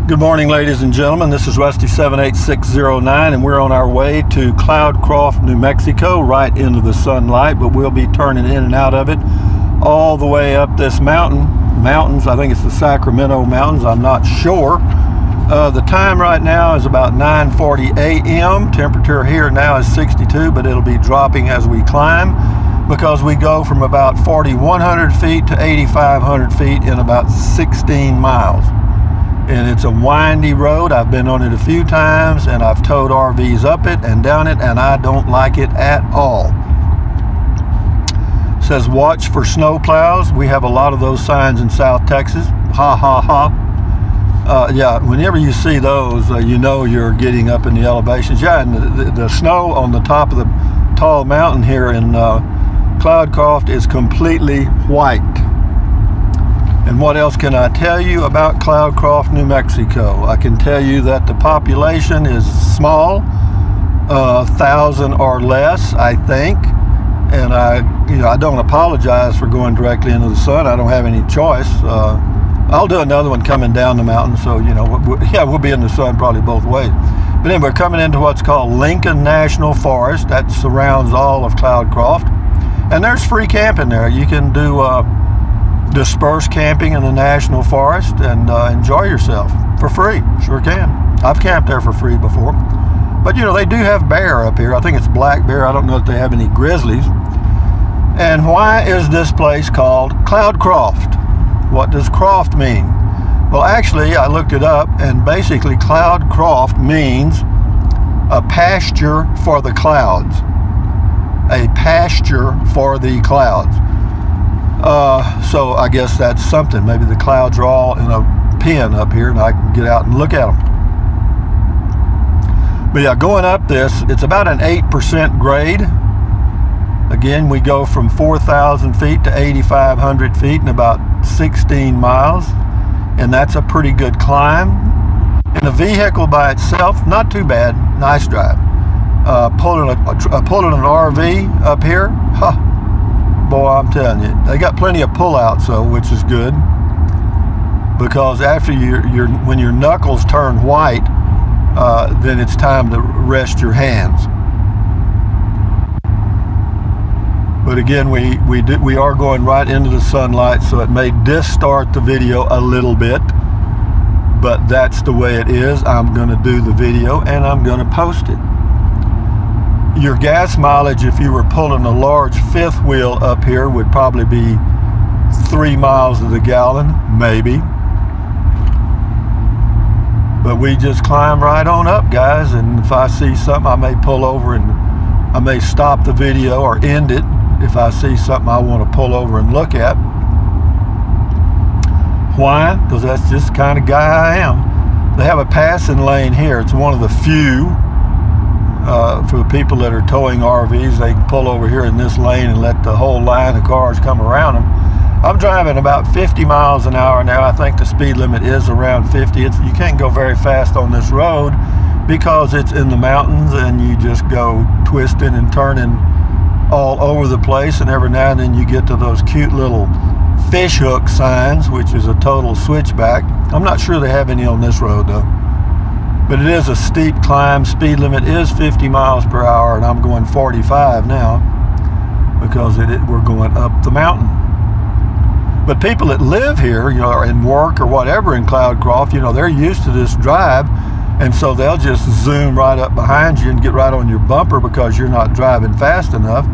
Good morning, ladies and gentlemen. This is Rusty 78609, and we're on our way to Cloudcroft, New Mexico, right into the sunlight, but we'll be turning in and out of it all the way up this mountains. I think it's the Sacramento Mountains. I'm not sure. The time right now is about 9:40 a.m. Temperature here now is 62, but it'll be dropping as we climb because we go from about 4,100 feet to 8,500 feet in about 16 miles. And it's a windy road. I've been on it a few times, and I've towed RVs up it and down it, and I don't like it at all. It says watch for snow plows. We have a lot of those signs in South Texas. Ha ha ha. Yeah, whenever you see those, you know you're getting up in the elevations. Yeah, and the snow on the top of the tall mountain here in Cloudcroft is completely white. And what else can I tell you about Cloudcroft, New Mexico? I can tell you that the population is small, 1,000 or less, I think. And I don't apologize for going directly into the sun. I don't have any choice. I'll do another one coming down the mountain, so we'll be in the sun probably both ways. But anyway, we're coming into what's called Lincoln National Forest. That surrounds all of Cloudcroft, and there's free camping there. You can do dispersed camping in the national forest and enjoy yourself for free. Sure can. I've camped there for free before. But they do have bear up here. I think it's black bear. I don't know if they have any grizzlies. And why is this place called Cloudcroft? What does croft mean? Well, actually, I looked it up, and basically Cloudcroft means a pasture for the clouds. A pasture for the clouds. So I guess that's something. Maybe the clouds are all in a pen up here and I can get out and look at them. But yeah, going up this, it's about an 8% grade. Again, we go from 4,000 feet to 8,500 feet in about 16 miles. And that's a pretty good climb. In a vehicle by itself, not too bad. Nice drive. Pulling an RV up here, boy, I'm telling you, they got plenty of pullouts, which is good, because after when your knuckles turn white, then it's time to rest your hands. But again, we are going right into the sunlight, so it may distort the video a little bit, but that's the way it is. I'm going to do the video and I'm going to post it. Your gas mileage, if you were pulling a large fifth wheel up here, would probably be 3 miles to the gallon, maybe. But we just climb right on up, guys, and if I see something, I may pull over and I may stop the video or end it if I see something I want to pull over and look at. Why? Because that's just the kind of guy I am. They have a passing lane here. It's one of the few. For the people that are towing RVs, they can pull over here in this lane and let the whole line of cars come around them. I'm driving about 50 miles an hour now. I think the speed limit is around 50. You can't go very fast on this road because it's in the mountains and you just go twisting and turning all over the place, and every now and then you get to those cute little fish hook signs, which is a total switchback. I'm not sure they have any on this road though. But it is a steep climb. Speed limit is 50 miles per hour, and I'm going 45 now because we're going up the mountain. But people that live here, and work or whatever in Cloudcroft, they're used to this drive, and so they'll just zoom right up behind you and get right on your bumper because you're not driving fast enough.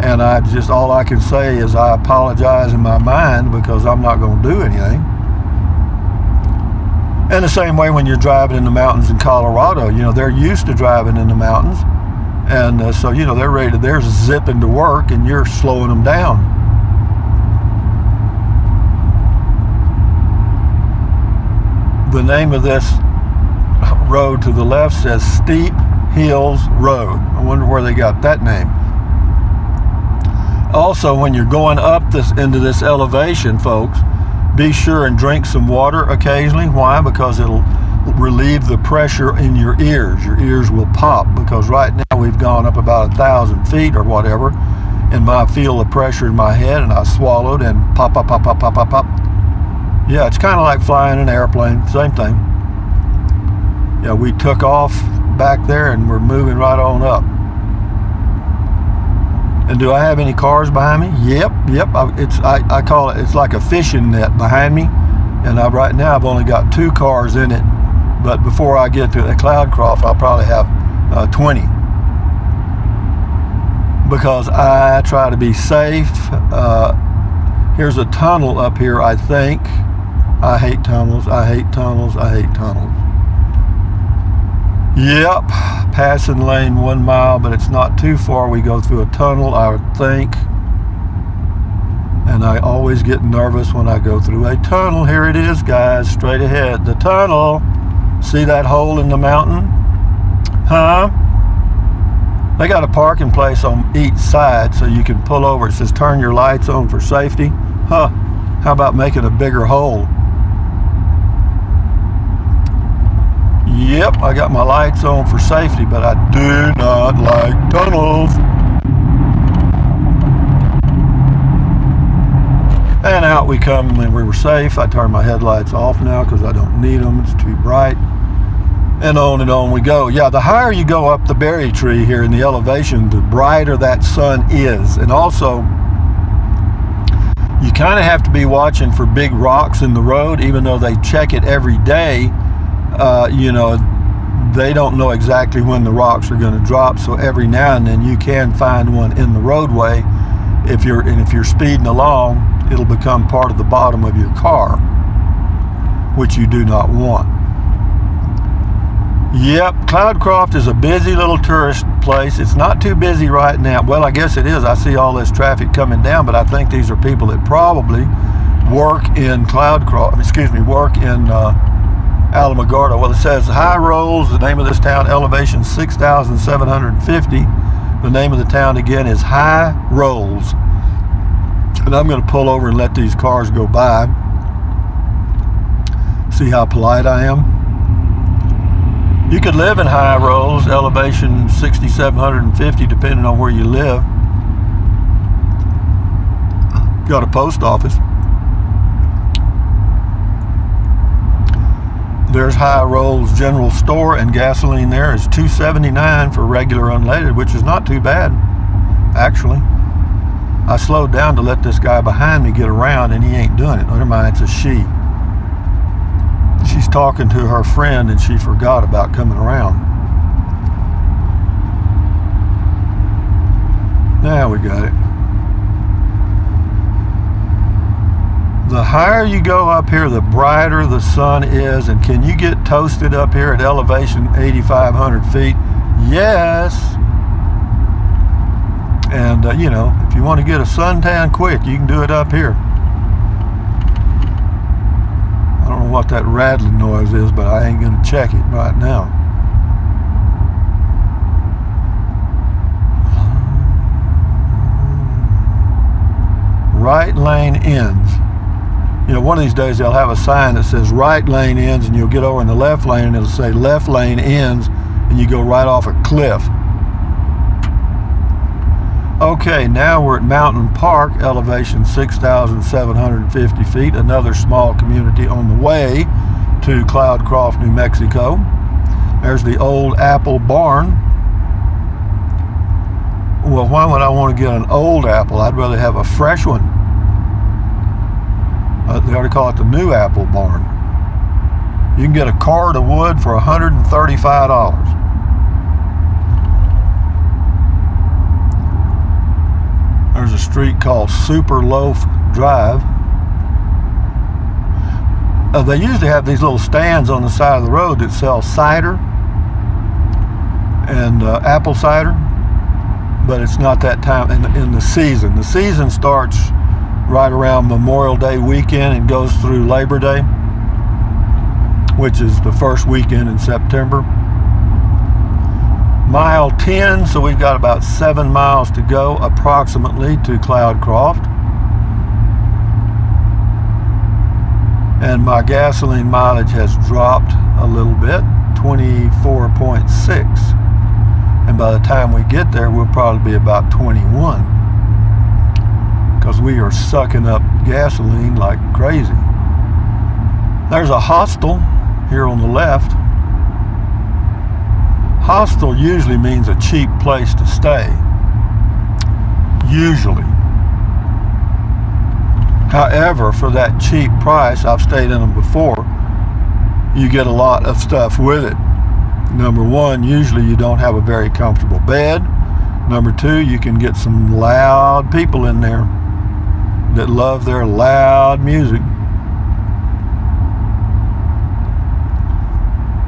And all I can say is I apologize in my mind because I'm not going to do anything. And the same way when you're driving in the mountains in Colorado, they're used to driving in the mountains. And so, they're zipping to work and you're slowing them down. The name of this road to the left says Steep Hills Road. I wonder where they got that name. Also, when you're going up into this elevation, folks, be sure and drink some water occasionally. Why? Because it'll relieve the pressure in your ears. Your ears will pop because right now we've gone up about 1,000 feet or whatever, and I feel the pressure in my head, and I swallowed and pop, pop, pop, pop, pop, pop, pop. Yeah, it's kind of like flying an airplane. Same thing. yeah, we took off back there and we're moving right on up. And do I have any cars behind me? Yep. I call it, it's like a fishing net behind me. And right now I've only got 2 cars in it. But before I get to the Cloudcroft, I'll probably have 20. Because I try to be safe. Here's a tunnel up here, I think. I hate tunnels. Yep, passing lane 1 mile, but it's not too far. We go through a tunnel, I would think. And I always get nervous when I go through a tunnel. Here it is, guys, straight ahead. The tunnel. See that hole in the mountain? Huh? They got a parking place on each side so you can pull over. It says turn your lights on for safety. Huh, how about making a bigger hole? Yep, I got my lights on for safety, but I do not like tunnels. And out we come when we were safe. I turned my headlights off now because I don't need them. It's too bright. And on we go. Yeah, the higher you go up the berry tree here in the elevation, the brighter that sun is. And also, you kind of have to be watching for big rocks in the road, even though they check it every day. You know, they don't know exactly when the rocks are going to drop, so every now and then you can find one in the roadway. If you're speeding along, it'll become part of the bottom of your car, which you do not want. Yep, Cloudcroft is a busy little tourist place. It's not too busy right now. Well, I guess it is. I see all this traffic coming down, but I think these are people that probably work in work in Alamogordo. Well, it says High Rolls, the name of this town, elevation 6,750. The name of the town again is High Rolls. And I'm going to pull over and let these cars go by. See how polite I am? You could live in High Rolls, elevation 6,750, depending on where you live. Got a post office. There's High Rolls General Store, and gasoline there is $2.79 for regular unleaded, which is not too bad, actually. I slowed down to let this guy behind me get around, and he ain't doing it. Never mind, it's a she. She's talking to her friend, and she forgot about coming around. Now we got it. The higher you go up here, the brighter the sun is. And can you get toasted up here at elevation 8,500 feet? Yes. And, you know, if you want to get a suntan quick, you can do it up here. I don't know what that rattling noise is, but I ain't going to check it right now. Right lane ends. You know, one of these days they'll have a sign that says right lane ends, and you'll get over in the left lane and it'll say left lane ends, and you go right off a cliff. Okay, now we're at Mountain Park, elevation 6,750 feet, another small community on the way to Cloudcroft, New Mexico. There's the old apple barn. Well, why would I want to get an old apple? I'd rather have a fresh one. They ought to call it the new apple barn. You can get a cord of wood for $135. There's a street called Super Loaf Drive. They usually have these little stands on the side of the road that sell cider and apple cider, but it's not that time in the season. The season starts right around Memorial Day weekend and goes through Labor Day, which is the first weekend in September. Mile 10, so we've got about 7 miles to go approximately to Cloudcroft. And my gasoline mileage has dropped a little bit, 24.6. And by the time we get there, we'll probably be about 21. Because we are sucking up gasoline like crazy. There's a hostel here on the left. Hostel usually means a cheap place to stay. Usually. However, for that cheap price, I've stayed in them before, you get a lot of stuff with it. Number one, usually you don't have a very comfortable bed. Number two, you can get some loud people in there that love their loud music.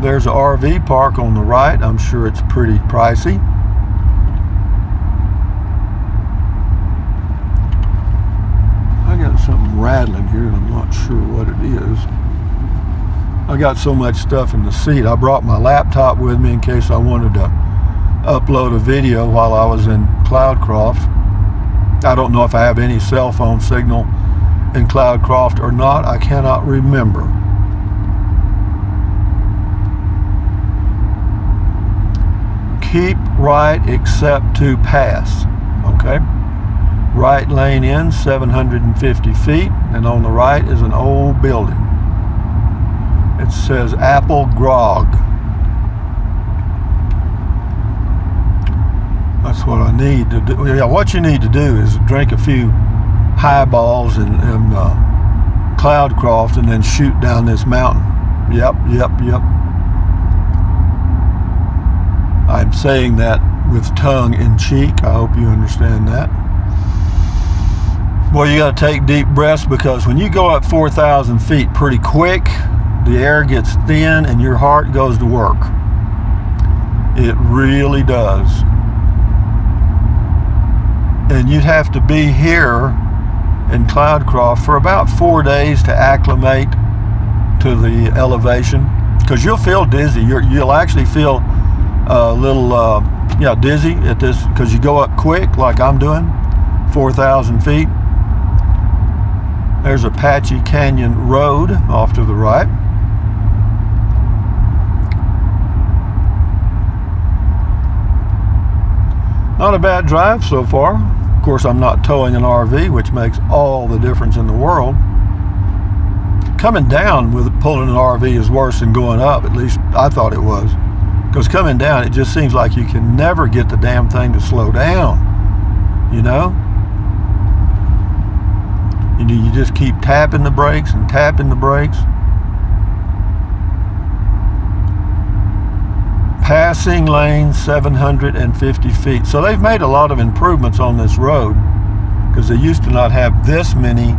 There's an RV park on the right. I'm sure it's pretty pricey. I got something rattling here and I'm not sure what it is. I got so much stuff in the seat. I brought my laptop with me in case I wanted to upload a video while I was in Cloudcroft. I don't know if I have any cell phone signal in Cloudcroft or not. I cannot remember. Keep right except to pass. Okay? Right lane in, 750 feet, and on the right is an old building. It says Apple Grog. That's what I need to do. Yeah, what you need to do is drink a few highballs in Cloudcroft and then shoot down this mountain. Yep. I'm saying that with tongue in cheek. I hope you understand that. Well, you got to take deep breaths because when you go up 4,000 feet pretty quick, the air gets thin and your heart goes to work. It really does. And you'd have to be here in Cloudcroft for about 4 days to acclimate to the elevation because you'll feel dizzy. You'll actually feel a little dizzy at this because you go up quick like I'm doing, 4,000 feet. There's Apache Canyon Road off to the right. Not a bad drive so far. Of course, I'm not towing an RV, which makes all the difference in the world. Coming down with pulling an RV is worse than going up. At least I thought it was. Because coming down, it just seems like you can never get the damn thing to slow down. You know? You just keep tapping the brakes and tapping the brakes. Passing lane 750 feet. So they've made a lot of improvements on this road because they used to not have this many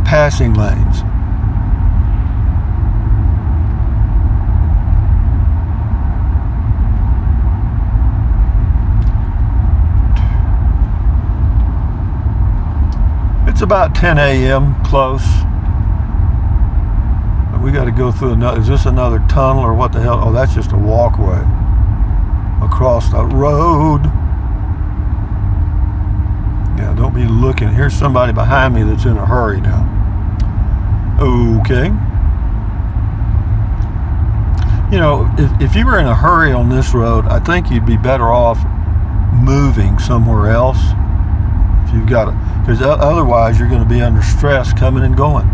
passing lanes. It's about 10 a.m. close. We got to go through another. Is this another tunnel or what the hell? Oh, that's just a walkway across the road. Yeah, don't be looking. Here's somebody behind me that's in a hurry now. Okay. You know, if you were in a hurry on this road, I think you'd be better off moving somewhere else. If you've got to, because otherwise you're going to be under stress coming and going.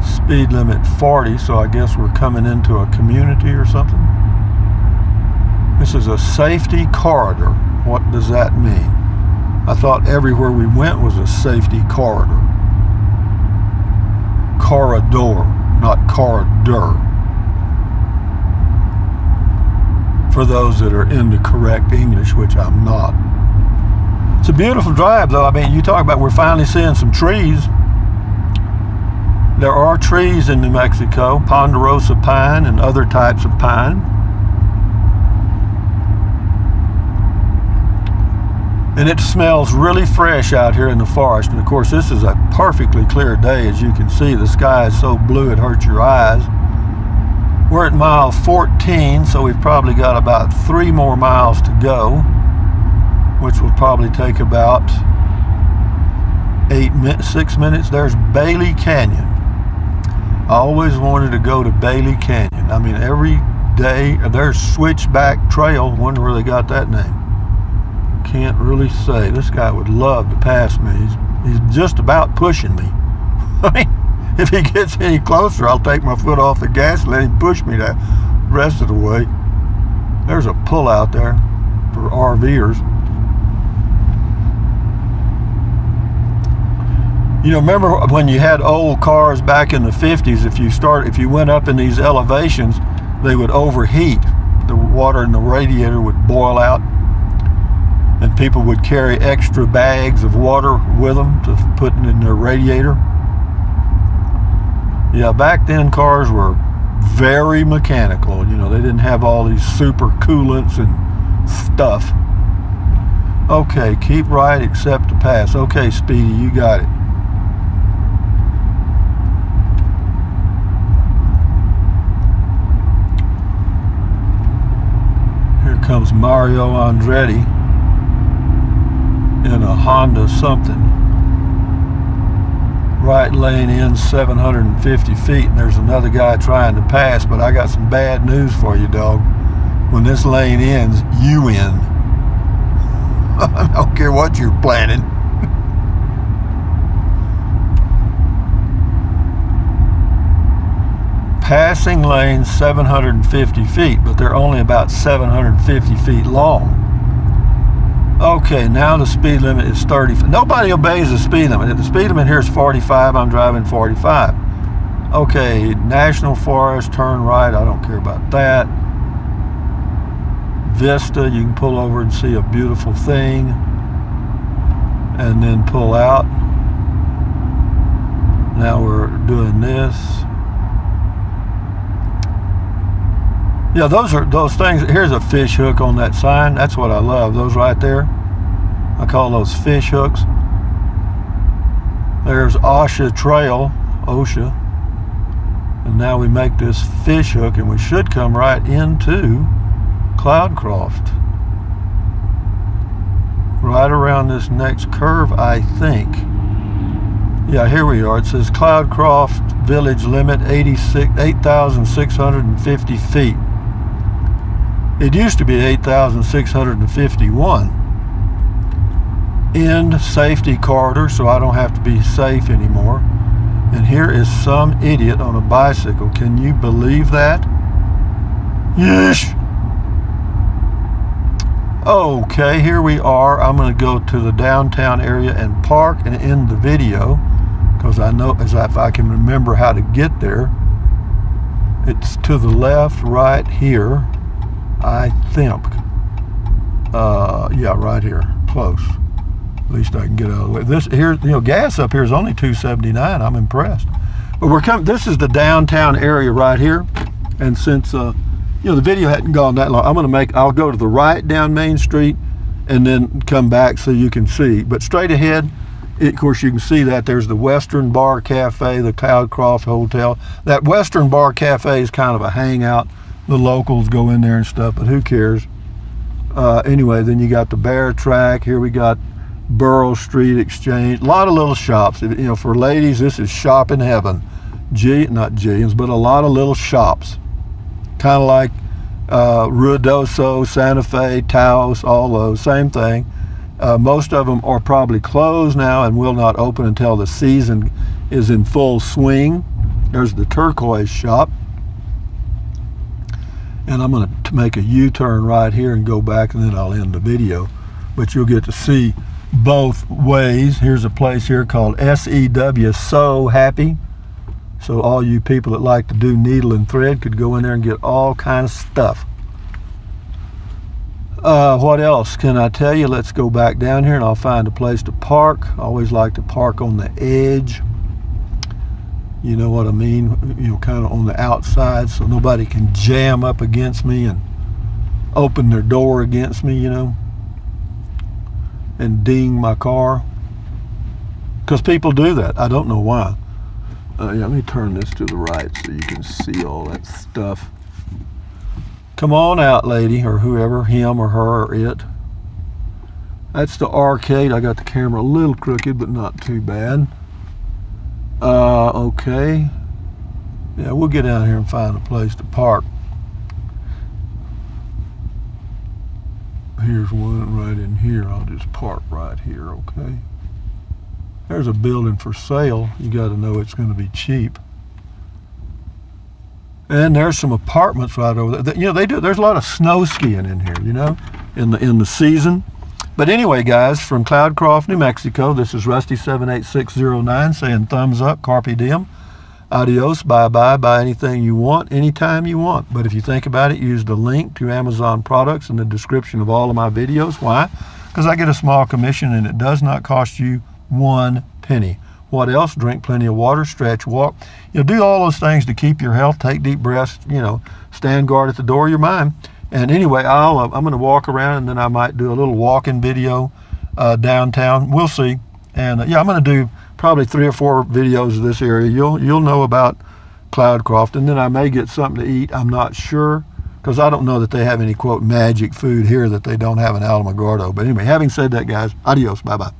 Speed limit 40, so I guess we're coming into a community or something. This is a safety corridor. What does that mean? I thought everywhere we went was a safety corridor. Corridor, not corridor. For those that are into correct English, which I'm not. It's a beautiful drive, though. I mean, you talk about we're finally seeing some trees. There are trees in New Mexico, ponderosa pine and other types of pine. And it smells really fresh out here in the forest. And of course, this is a perfectly clear day. As you can see, the sky is so blue it hurts your eyes. We're at mile 14, so we've probably got about 3 more miles to go, which will probably take about 6 minutes. There's Bailey Canyon. I always wanted to go to Bailey Canyon. I mean, every day, there's Switchback Trail. Wonder where they got that name. Can't really say. This guy would love to pass me. He's just about pushing me. I mean, if he gets any closer, I'll take my foot off the gas and let him push me the rest of the way. There's a pull out there for RVers. You know, remember when you had old cars back in the 50s, if you went up in these elevations, they would overheat. The water in the radiator would boil out, and people would carry extra bags of water with them to put in their radiator. Yeah, back then cars were very mechanical. You know, they didn't have all these super coolants and stuff. Okay, keep right, accept to pass. Okay, Speedy, you got it. Here comes Mario Andretti in a Honda something. Right lane in 750 feet, and there's another guy trying to pass, but I got some bad news for you, dog. When this lane ends, you in. I don't care what you're planning. Passing lane 750 feet, but they're only about 750 feet long. Okay, now the speed limit is 30. Nobody obeys the speed limit. The speed limit here is 45. I'm driving 45. Okay, National Forest, turn right. I don't care about that. Vista, you can pull over and see a beautiful thing, and then pull out. Now we're doing this. Yeah, those things. Here's a fish hook on that sign. That's what I love. Those right there. I call those fish hooks. There's OSHA Trail, OSHA. And now we make this fish hook, and we should come right into Cloudcroft. Right around this next curve, I think. Yeah, here we are. It says Cloudcroft Village limit 8,650 feet. It used to be 8,651. End safety corridor, so I don't have to be safe anymore. And here is some idiot on a bicycle. Can you believe that? Yeesh! Okay, here we are. I'm going to go to the downtown area and park and end the video, because I know, as if I can remember how to get there. It's to the left, right here, I think. Yeah, right here, close. At least I can get out of the way. This here, you know, gas up here is only $2.79. I'm impressed. But we're coming. This is the downtown area right here, and since you know, the video hadn't gone that long, I'll go to the right down Main Street, and then come back so you can see. But straight ahead, of course, you can see that there's the Western Bar Cafe, the Cloudcroft Hotel. That Western Bar Cafe is kind of a hangout. The locals go in there and stuff, but who cares? Anyway, then you got the Bear Track. Here we got Borough Street Exchange. A lot of little shops. You know, for ladies, this is shopping heaven. Not Jillian's, but a lot of little shops. Kind of like Ruidoso, Santa Fe, Taos, all those, same thing. Most of them are probably closed now and will not open until the season is in full swing. There's the Turquoise shop. And I'm going to make a U-turn right here and go back, and then I'll end the video. But you'll get to see both ways. Here's a place here called SEW So Happy. So all you people that like to do needle and thread could go in there and get all kind of stuff. What else can I tell you? Let's go back down here and I'll find a place to park. I always like to park on the edge. You know what I mean? You know, kind of on the outside, so nobody can jam up against me and open their door against me, you know, and ding my car. Because people do that. I don't know why. Yeah, let me turn this to the right so you can see all that stuff. Come on out, lady, or whoever, him or her or it. That's the arcade. I got the camera a little crooked, but not too bad. Okay. Yeah, we'll get down here and find a place to park. Here's one right in here. I'll just park right here, okay? There's a building for sale. You got to know it's going to be cheap. And there's some apartments right over there. You know, there's a lot of snow skiing in here, you know, in the season. But anyway, guys, from Cloudcroft, New Mexico, this is Rusty78609 saying thumbs up, carpe diem, adios, bye-bye, buy anything you want, anytime you want. But if you think about it, use the link to Amazon products in the description of all of my videos. Why? Because I get a small commission and it does not cost you 1 penny. What else? Drink plenty of water, stretch, walk. You know, do all those things to keep your health. Take deep breaths, you know, stand guard at the door of your mind. And anyway, I'm going to walk around, and then I might do a little walking video downtown. We'll see. And yeah, I'm going to do probably 3 or 4 videos of this area. You'll know about Cloudcroft, and then I may get something to eat. I'm not sure, because I don't know that they have any, quote, magic food here that they don't have in Alamogordo. But anyway, having said that, guys, adios. Bye-bye.